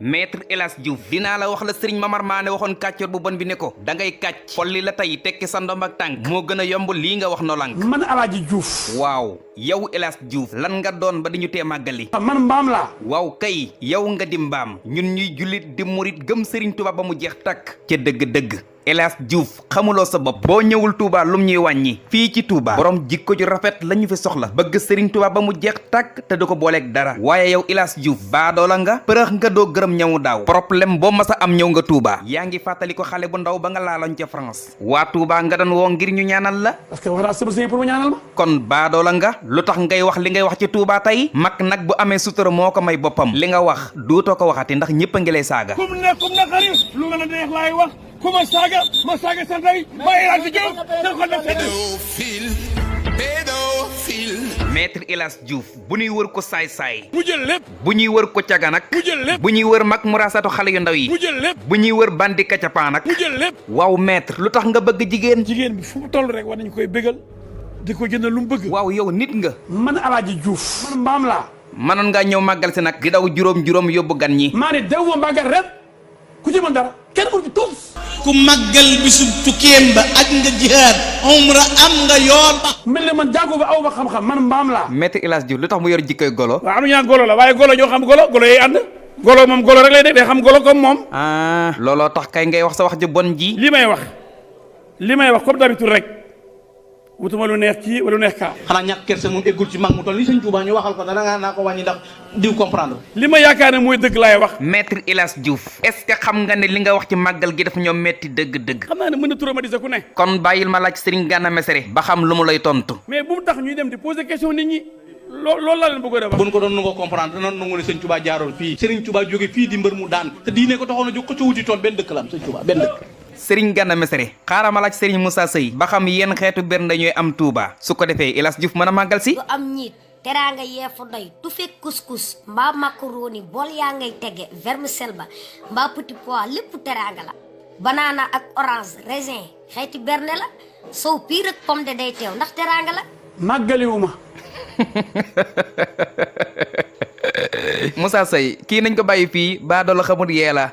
maître El Hadji Diouf dinaa la wax la sëriñ Mamar Maane waxoon kàccoor bu bon bi ne ko da ngay kàcc folli la tey tekki sa ndomb ak tànk moo gën a yomb lii nga wax no lank man El Hadji Diouf waaw yow El Hadji Diouf lan nga doon ba di ñu tee màggali man mbaam laa waaw kay yow nga di mbaam ñun ñuy jullit di murit gëm sëriñ Tuubaa ba mu jeex takk ca dëgg-dëgg El Hadji Diouf xamuloo sa bopp boo ñëwul Touba lum ñuy wàññi fii ci Touba borom jikko ju rafet la ñu fi soxla bëgg Serigne Touba ba mu jeex tàkk te du ko booleeg dara waaye yow El Hadji Diouf baadoola nga përëx nga doo gërëm ñëwu daaw problème boo mas a am ñëw nga Touba yaa ngi fàttali ko xale bu ndaw ba nga laaloon ca France waa Touba nga doon woo ngir ñu ñaanal la parce que war naa sama sëy pour mu ñaanal ma kon baadoola nga lu tax ngay wax li ngay wax ci Touba tey mag nag bu amee sutura moo ko may boppam li nga wax duutoo ko waxati ndax ñëpp a ngi lay saaga kum na xarit lu nga la neex laay wax ku ma saaga sa ndey ma El Hadji Diouf da ko def maître El Hadji Diouf bu ñuy wër ko saay-saay mu jël lépp bu ñuy wër ko caga nag mu jël lépp bu ñuy wër mag mu rasatu xale yu ndaw yi mu jël lépp bu ñuy wër bandi kacapaa nag mu jël lépp waaw maître lu tax nga bëgg jigéen jigéen bi fu mu toll rek war nañu koy bégal di ko jënd lu mu bëgg waaw yow nit nga man El Hadji Diouf man mbaam laa mënoon ngaa ñëw màggal si nag di daw juróom yóbbu gan ñi maa ne dew ma màggal ren ku ci mën dara kenn mënu fi tuus ku màggal bisub tukkeem ba ak nga jihaad umra am nga yoon ba mel ne man jàngu ba aw ba xam-xam man mbaam laa maître El Hadji Diouf lu tax mu yor jikkoy golo waaw am ñaa golo la waaye golo ñoo xam golo yi ànd golo moom golo rek lay def day xam golo comme moom looloo tax kay ngay wax sa wax ju bon ji li may wax comme d'habitude rek wutuma lu neex kii wala lu neex kaa xanaa ñàkk kersa moom eggul ci mag mu toll ni sëñ Tuubaa ñu waxal ko dara nga naa ko wàññi ndax diw comprendre li ma yaakaar ne mooy dëgg laay wax maître El Hadji Diouf est-ce que xam nga ne li nga wax ci màggal gi dafa ñoom metti dëgg-dëgg xam naa ne mën na traumatiser ku ne kon bàyyil ma laaj Serigne Gana Messere ba xam lu mu lay tontu mais bu mu tax ñuy dem di poser question nit ñi loolu laa leen bëggoon a wax buñ ko doon nangoo comprendre dana nangu ne sëñ Tuubaa jaaroon fii sëriñ Tuubaa jóge fii di mbër mu daan te diine ko taxoon a jóg ko ca wuti toon benn dëkk la am sëñ Tuubaa benn dëkk Serigne Gana Messere xaaral ma laaj Serigne Moussa Seye ba xam yéen xeetu bernde ñooy am Touba su ko defee El Hadji Diouf mën a màggal si du am ñiit teraanga yeefu doy tu fekk couscous mbaa macaroni bool yaa ngay tege vermicelle ba mbaa petit pois lépp teraanga la banana ak orange raisin xeeti bernde la sow piir ak pomme de day teew ndax teraanga la màggaliwuma Moussa Seye kii nañ ko bàyyi fii baa doola xamul yee la